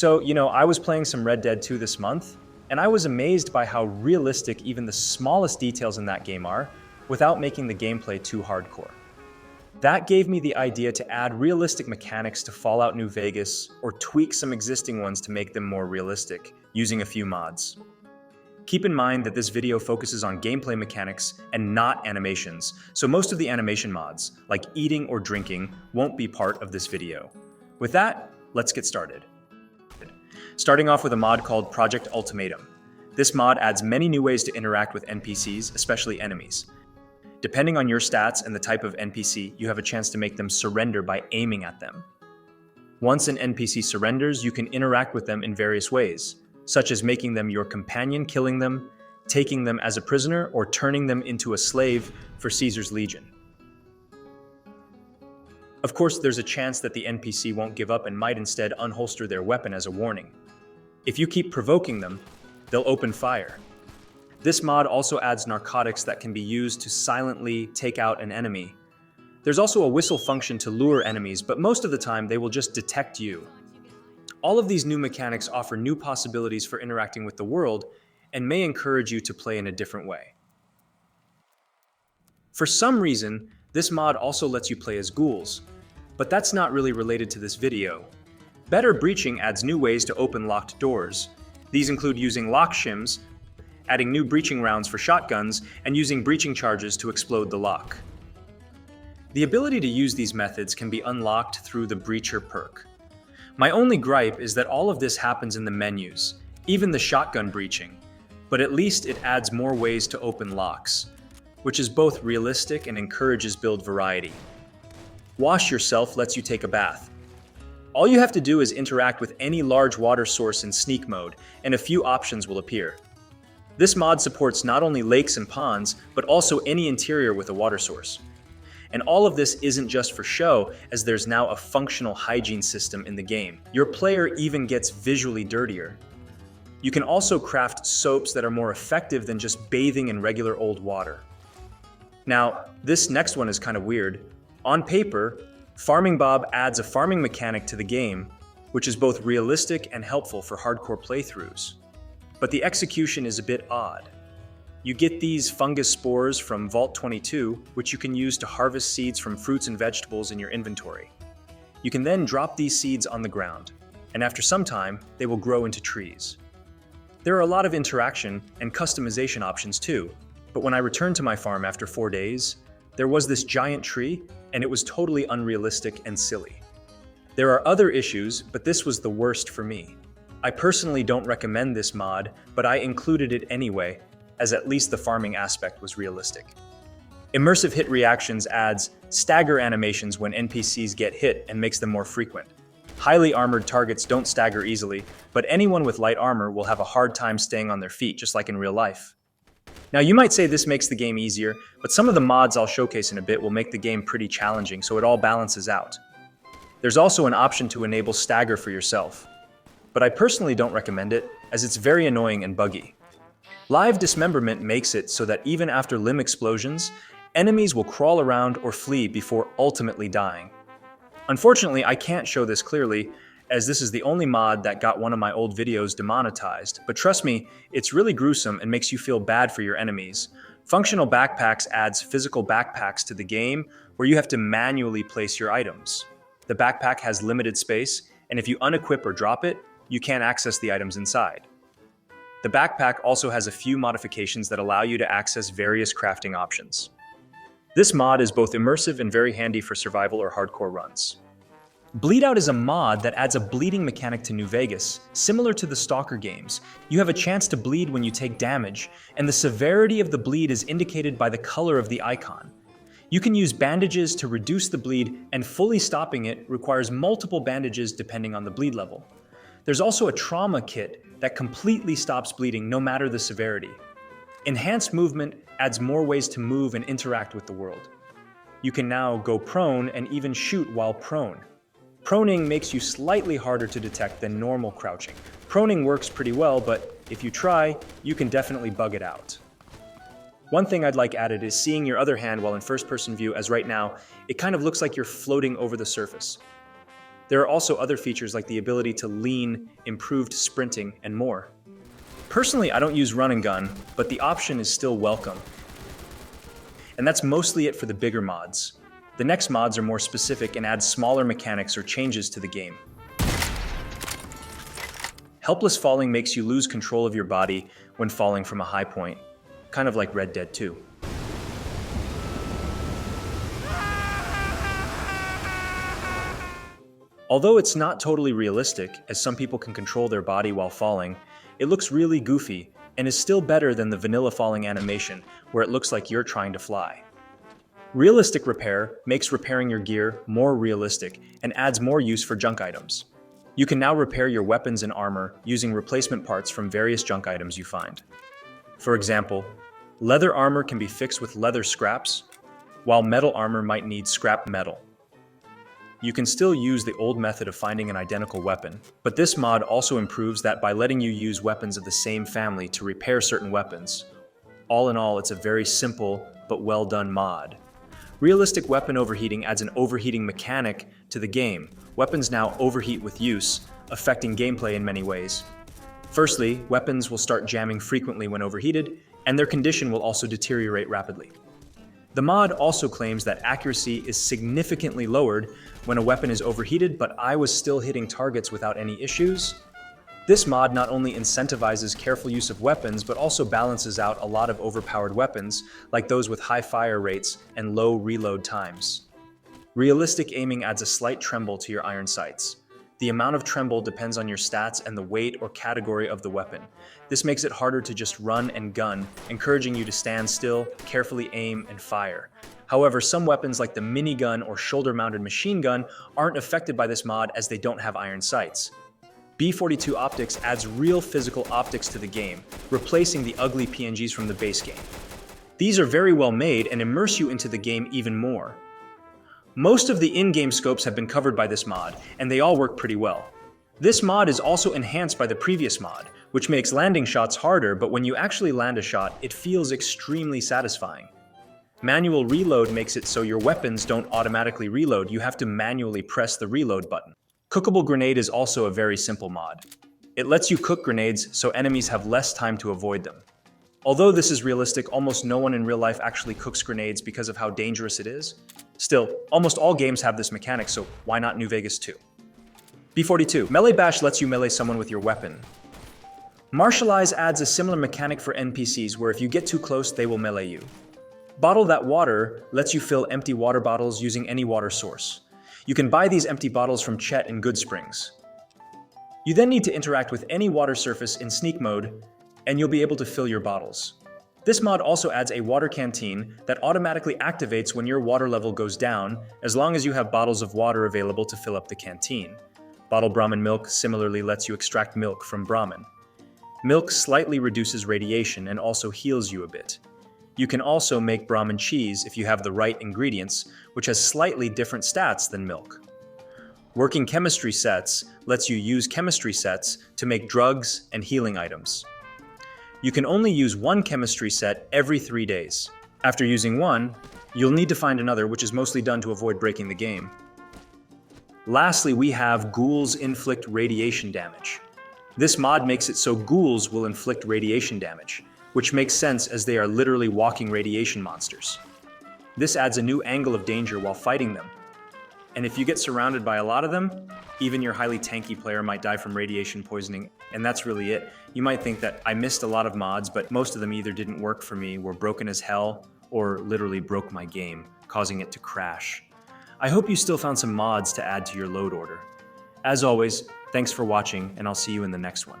I was playing some Red Dead 2 this month, and I was amazed by how realistic even the smallest details in that game are, without making the gameplay too hardcore. That gave me the idea to add realistic mechanics to Fallout New Vegas, or tweak some existing ones to make them more realistic, using a few mods. Keep in mind that this video focuses on gameplay mechanics and not animations, so most of the animation mods, like eating or drinking, won't be part of this video. With that, let's get started. Starting off with a mod called Project Ultimatum. This mod adds many new ways to interact with NPCs, especially enemies. Depending on your stats and the type of NPC, you have a chance to make them surrender by aiming at them. Once an NPC surrenders, you can interact with them in various ways, such as making them your companion, killing them, taking them as a prisoner, or turning them into a slave for Caesar's Legion. Of course, there's a chance that the NPC won't give up and might instead unholster their weapon as a warning. If you keep provoking them, they'll open fire. This mod also adds narcotics that can be used to silently take out an enemy. There's also a whistle function to lure enemies, but most of the time they will just detect you. All of these new mechanics offer new possibilities for interacting with the world and may encourage you to play in a different way. For some reason, this mod also lets you play as ghouls, but that's not really related to this video. Better Breaching adds new ways to open locked doors. These include using lock shims, adding new breaching rounds for shotguns, and using breaching charges to explode the lock. The ability to use these methods can be unlocked through the Breacher perk. My only gripe is that all of this happens in the menus, even the shotgun breaching, but at least it adds more ways to open locks, which is both realistic and encourages build variety. Wash Yourself lets you take a bath. All you have to do is interact with any large water source in sneak mode, and a few options will appear. This mod supports not only lakes and ponds, but also any interior with a water source. And all of this isn't just for show, as there's now a functional hygiene system in the game. Your player even gets visually dirtier. You can also craft soaps that are more effective than just bathing in regular old water. Now, this next one is kind of weird. On paper, Farming Bob adds a farming mechanic to the game, which is both realistic and helpful for hardcore playthroughs. But the execution is a bit odd. You get these fungus spores from Vault 22, which you can use to harvest seeds from fruits and vegetables in your inventory. You can then drop these seeds on the ground, and after some time, they will grow into trees. There are a lot of interaction and customization options too, but when I returned to my farm after 4 days, there was this giant tree, and it was totally unrealistic and silly. There are other issues, but this was the worst for me. I personally don't recommend this mod, but I included it anyway, as at least the farming aspect was realistic. Immersive Hit Reactions adds stagger animations when NPCs get hit and makes them more frequent. Highly armored targets don't stagger easily, but anyone with light armor will have a hard time staying on their feet, just like in real life. Now, you might say this makes the game easier, but some of the mods I'll showcase in a bit will make the game pretty challenging, so it all balances out. There's also an option to enable stagger for yourself, but I personally don't recommend it, as it's very annoying and buggy. Live Dismemberment makes it so that even after limb explosions, enemies will crawl around or flee before ultimately dying. Unfortunately, I can't show this clearly, as this is the only mod that got one of my old videos demonetized, but trust me, it's really gruesome and makes you feel bad for your enemies. Functional Backpacks adds physical backpacks to the game, where you have to manually place your items. The backpack has limited space, and if you unequip or drop it, you can't access the items inside. The backpack also has a few modifications that allow you to access various crafting options. This mod is both immersive and very handy for survival or hardcore runs. Bleedout is a mod that adds a bleeding mechanic to New Vegas, similar to the Stalker games. You have a chance to bleed when you take damage, and the severity of the bleed is indicated by the color of the icon. You can use bandages to reduce the bleed, and fully stopping it requires multiple bandages depending on the bleed level. There's also a trauma kit that completely stops bleeding no matter the severity. Enhanced movement adds more ways to move and interact with the world. You can now go prone and even shoot while prone. Proning makes you slightly harder to detect than normal crouching. Proning works pretty well, but if you try, you can definitely bug it out. One thing I'd like added is seeing your other hand while in first-person view, as right now, it kind of looks like you're floating over the surface. There are also other features like the ability to lean, improved sprinting, and more. Personally, I don't use run and gun, but the option is still welcome. And that's mostly it for the bigger mods. The next mods are more specific and add smaller mechanics or changes to the game. Helpless Falling makes you lose control of your body when falling from a high point, kind of like Red Dead 2. Although it's not totally realistic, as some people can control their body while falling, it looks really goofy and is still better than the vanilla falling animation, where it looks like you're trying to fly. Realistic repair makes repairing your gear more realistic and adds more use for junk items. You can now repair your weapons and armor using replacement parts from various junk items you find. For example, leather armor can be fixed with leather scraps, while metal armor might need scrap metal. You can still use the old method of finding an identical weapon, but this mod also improves that by letting you use weapons of the same family to repair certain weapons. All in all, it's a very simple but well done mod. Realistic weapon overheating adds an overheating mechanic to the game. Weapons now overheat with use, affecting gameplay in many ways. Firstly, weapons will start jamming frequently when overheated, and their condition will also deteriorate rapidly. The mod also claims that accuracy is significantly lowered when a weapon is overheated, but I was still hitting targets without any issues. This mod not only incentivizes careful use of weapons, but also balances out a lot of overpowered weapons, like those with high fire rates and low reload times. Realistic aiming adds a slight tremble to your iron sights. The amount of tremble depends on your stats and the weight or category of the weapon. This makes it harder to just run and gun, encouraging you to stand still, carefully aim, and fire. However, some weapons like the minigun or shoulder-mounted machine gun aren't affected by this mod as they don't have iron sights. B42 Optics adds real physical optics to the game, replacing the ugly PNGs from the base game. These are very well made and immerse you into the game even more. Most of the in-game scopes have been covered by this mod, and they all work pretty well. This mod is also enhanced by the previous mod, which makes landing shots harder, but when you actually land a shot, it feels extremely satisfying. Manual reload makes it so your weapons don't automatically reload, you have to manually press the reload button. Cookable Grenade is also a very simple mod. It lets you cook grenades so enemies have less time to avoid them. Although this is realistic, almost no one in real life actually cooks grenades because of how dangerous it is. Still, almost all games have this mechanic, so why not New Vegas 2? B42 Melee Bash lets you melee someone with your weapon. Martialize adds a similar mechanic for NPCs where if you get too close, they will melee you. Bottle That Water lets you fill empty water bottles using any water source. You can buy these empty bottles from Chet in Good Springs. You then need to interact with any water surface in sneak mode, and you'll be able to fill your bottles. This mod also adds a water canteen that automatically activates when your water level goes down, as long as you have bottles of water available to fill up the canteen. Bottled Brahmin milk similarly lets you extract milk from Brahmin. Milk slightly reduces radiation and also heals you a bit. You can also make Brahmin cheese if you have the right ingredients, which has slightly different stats than milk. Working chemistry sets lets you use chemistry sets to make drugs and healing items. You can only use one chemistry set every 3 days. After using one, you'll need to find another, which is mostly done to avoid breaking the game. Lastly, we have Ghouls inflict radiation damage. This mod makes it so ghouls will inflict radiation damage, which makes sense as they are literally walking radiation monsters. This adds a new angle of danger while fighting them. And if you get surrounded by a lot of them, even your highly tanky player might die from radiation poisoning, and that's really it. You might think that I missed a lot of mods, but most of them either didn't work for me, were broken as hell, or literally broke my game, causing it to crash. I hope you still found some mods to add to your load order. As always, thanks for watching, and I'll see you in the next one.